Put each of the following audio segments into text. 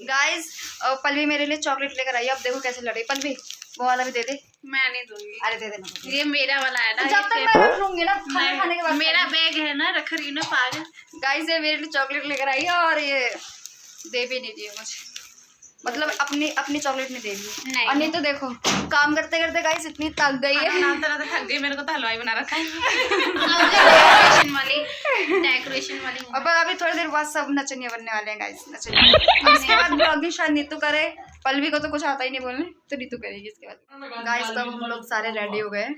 Guys Pallavi मेरे लिए chocolate लेकर आई है। अब देखो कैसे लड़े। पल्लवी वो वाला भी दे दे। मैं नहीं दूंगी। अरे दे देना। ये मेरा वाला है ना। जब तक मैं रख लूंगी ना खाने के बाद। मेरा बैग है ना, रख रही ना पागल। गाइस ये मेरे लिए चॉकलेट लेकर आई है और ये दे भी नहीं दिए मुझे, मतलब अपनी चॉकलेट नहीं दे दी। और नहीं तो देखो काम करते करते गाइस इतनी थक गई है। थक गई, मेरे को तो हलवाई बना रखा है। डेकोरेशन वाली। अब अभी थोड़ी देर बाद सब नचनिया बनने वाले हैं गाइस, नचनिया। इसके बाद ब्लॉगिंग शायद नीतू करे। पल्लवी को तो कुछ आता ही नहीं बोलने, तो नीतू करेगी इसके बाद। गाइस तब हम लोग सारे रेडी हो गए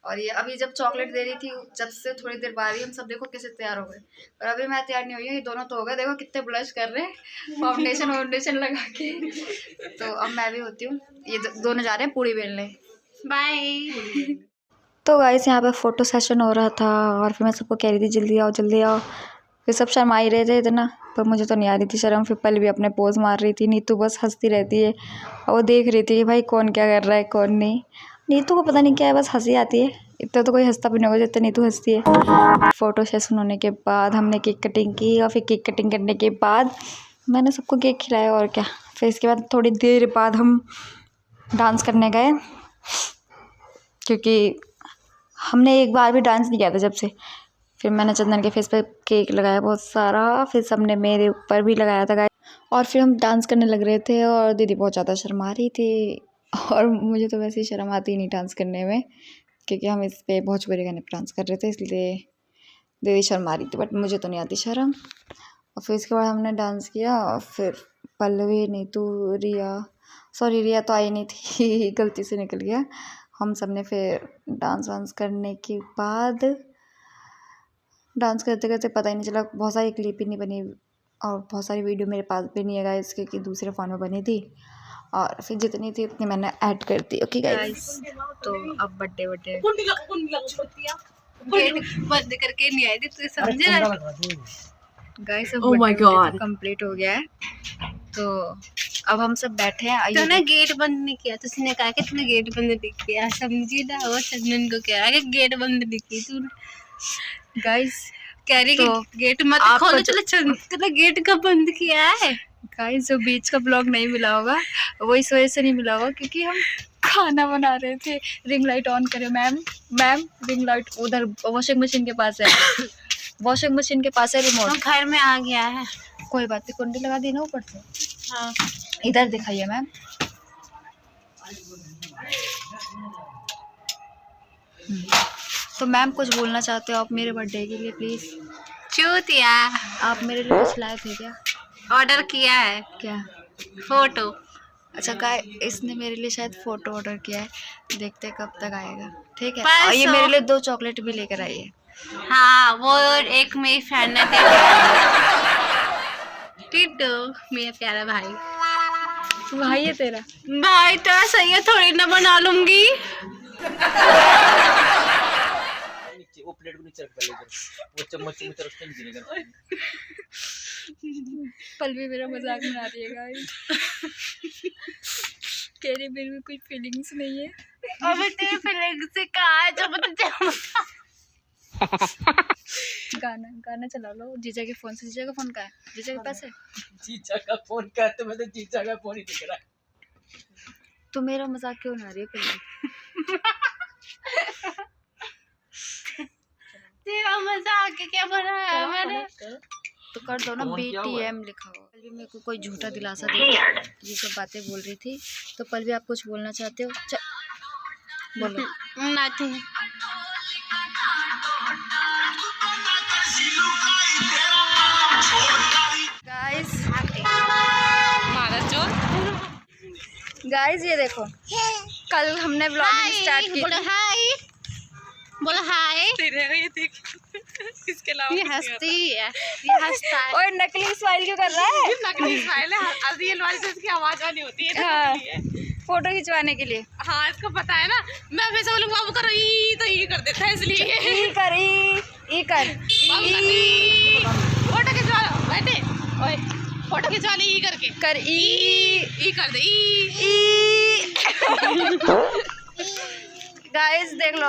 और ये अभी जब चॉकलेट दे रही थी जब से थोड़ी देर बाद ही हम सब देखो कैसे तैयार हो गए। और अभी मैं तैयार नहीं हुई हूँ, ये दोनों तो हो गए। देखो कितने ब्लश कर रहे हैं फाउंडेशन लगा के। तो अब मैं भी होती हूँ। ये दोनों जा रहे हैं पूड़ी बेलने। बाय। तो गाइस यहाँ पे फ़ोटो सेशन हो रहा था और फिर मैं सबको कह रही थी जल्दी आओ जल्दी आओ। फिर सब शर्मा ही रहे थे इतना, पर मुझे तो नहीं आ रही थी शर्म। फिर पहले भी अपने पोज मार रही थी। नीतू बस हंसती रहती है और वो देख रही थी कि भाई कौन क्या कर रहा है कौन नहीं। नीतू को पता नहीं क्या है, बस हंसी आती है। इतना तो कोई हंसता भी नहीं होगा जितना नीतू हंसती है। फ़ोटो सेशन होने के बाद हमने केक कटिंग की और फिर केक कटिंग करने के बाद मैंने सबको केक खिलाया और क्या। फिर इसके बाद थोड़ी देर बाद हम डांस करने गए, क्योंकि हमने एक बार भी डांस नहीं किया था जब से। फिर मैंने चंदन के फेस पे केक लगाया बहुत सारा, फिर सबने मेरे ऊपर भी लगाया था गाइस। और फिर हम डांस करने लग रहे थे और दीदी बहुत ज़्यादा शर्मा रही थी और मुझे तो वैसे ही शर्म आती ही नहीं डांस करने में, क्योंकि हम इस पे भोजपुरी गाने पर डांस कर रहे थे, इसलिए दीदी शर्मा रही थी, बट मुझे तो नहीं आती शर्म। और फिर इसके बाद हमने डांस किया और फिर पल्लवी नीतू रिया तो आई नहीं थी गलती से निकल गया। हम सब ने फिर डांस वांस करने के बाद डांस करते करते पता ही नहीं चला, बहुत सारी क्लिप ही नहीं बनी और बहुत सारी वीडियो मेरे पास भी नहीं है गाइस, क्योंकि दूसरे फ़ोन में बनी थी। और फिर जितनी थी उतनी मैंने ऐड कर दी। ओके गाइस, तो अब बर्थडे गेट बंद करके नहीं आई थी, तू समझे ना guys. Oh my God complete हो गया है। तो अब हम सब बैठे हैं। तो ना गेट बंद नहीं किया, तो उसने कहा कि तूने गेट बंद नहीं किया, समझी ना। वो चंदन को कह रहा है कि गेट बंद नहीं की तूने। गाइस कह रही तो कि गेट मत खोलो। तूने गेट कब बंद किया है? गाइस जो बीच का ब्लॉग नहीं मिला होगा वो इस वजह से नहीं मिला होगा क्योंकि हम खाना बना रहे थे। रिंग लाइट ऑन करे मैम रिंग लाइट उधर वॉशिंग मशीन के पास है। वॉशिंग मशीन के पास है रिमोट। घर में आ गया है। कोई बात नहीं, कुंडी लगा दी ना ऊपर से। हाँ इधर दिखाइए मैम। तो मैम कुछ बोलना चाहते हो आप मेरे बर्थडे के लिए प्लीज? चूतिया, आप मेरे लिए कुछ लाए थे क्या? ऑर्डर किया है क्या? फोटो। अच्छा गाय इसने मेरे लिए शायद फोटो ऑर्डर किया है, देखते कब तक आएगा। ठीक है। बस और ये मेरे लिए 2 चॉकलेट भी लेकर आई है। हाँ वो एक मेरी फ्रेंड ने टिट्टू, मेरा प्यारा भाई। भाई है तेरा? भाई तो सही है, थोड़ी ना बना लूंगी। वो प्लेट को नीचे रख कर वो चम्मच रखते हैं नीचे लेकर। पल्लवी मेरा मजाक बना रही है गाइस। कह रही मेरे में कोई फीलिंग्स नहीं है। अबे तेरी फीलिंग से कहा है जब तुझे गाना चला लो जीजा के फोन से। जीजा का फोन कहाँ है? जीजा के पास है? जीजा का फोन का तो मैं तो जीजा का फोन ही दिख रहा है। तो मेरा मजाक क्यों बना रही है पल्लवी? तेरा मजाक क्या बना है मैंने? तो कर दो ना, BTM लिखा हुआ। पल्लवी मेरे को कोई झूठा दिलासा दे ये सब बातें बोल रही थी। तो पल्लवी आप कुछ बोलना चाहते हो? बोलो। नथिंग। गाइस ये देखो कल हमने व्लॉगिंग स्टार्ट की। बोलो हाय, बोलो हाय। ये देख इसके अलावा ये हंसती है, ये हंसता है। ओए नकली स्माइल क्यों कर रहा है? नकली स्माइल है, रियल वाली से इसकी आवाज आनी होती है। हाँ, फोटो खिंचवाने के लिए। हाँ इसको पता है ना, मैं वैसे बोलूँ बाबू करो ई तो ई कर देता है, इसलिए ई कर फोटो खिंचवा लो बैठे। ओए फोटो खिंचवा ले ई करके कर ई कर दे ई। गाइस देख लो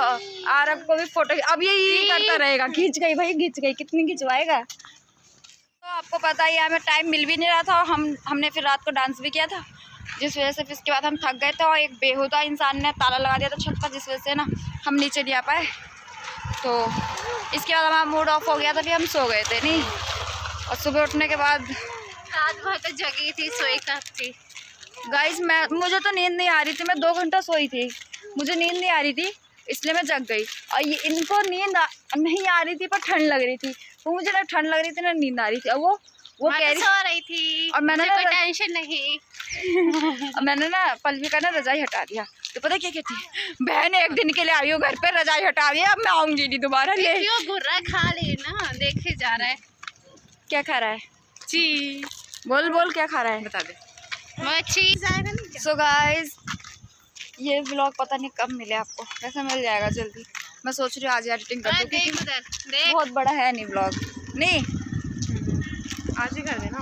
आरब को भी फोटो अब ये करता रहेगा। खींच गई भाई, खींच गई। कितनी खिंचवाएगा? तो आप आपको पता ही है हमें टाइम मिल भी नहीं रहा था और हमने फिर रात को डांस भी किया था, जिस वजह से फिर इसके बाद हम थक गए थे और एक बेहुदा इंसान ने ताला लगा दिया था छत पर, जिस वजह से ना हम नीचे नहीं आ पाए। तो इसके बाद हमारा मूड ऑफ हो गया था, फिर हम सो गए थे नहीं। और सुबह उठने के बाद रात भर तो जगी थी, सोई कब थी। गाइस मुझे तो नींद नहीं आ रही थी, मैं 2 घंटा सोई थी, मुझे नींद नहीं आ रही थी इसलिए मैं जग गई। और ये इनको नींद नहीं आ रही थी पर ठंड लग रही थी, तो मुझे ना ठंड लग रही थी ना नींद आ रही थी। और वो मैं कह तो सो रही थी और मैंने मुझे ना कोई टेंशन नहीं। और मैंने ना पल्लवी का ना रजाई हटा दिया, तो पता क्या कहती है, बहन 1 दिन के लिए आई हो घर पे, रजाई हटा दिया, अब मैं आऊँगी नहीं दोबारा ले। क्यों घुर्रा खा लेना, देखे जा रहा है। क्या खा रहा है? जी बोल क्या खा रहा है, बता दे। मैं चीज आएगा नहीं क्या? सो गाइस ये व्लॉग पता नहीं कब मिले आपको, वैसे मिल जाएगा जल्दी। मैं सोच रही हूँ आज एडिटिंग कर दूँ, देख क्योंकि उधर देख, बहुत बड़ा है नहीं व्लॉग, नहीं आज ही कर देना।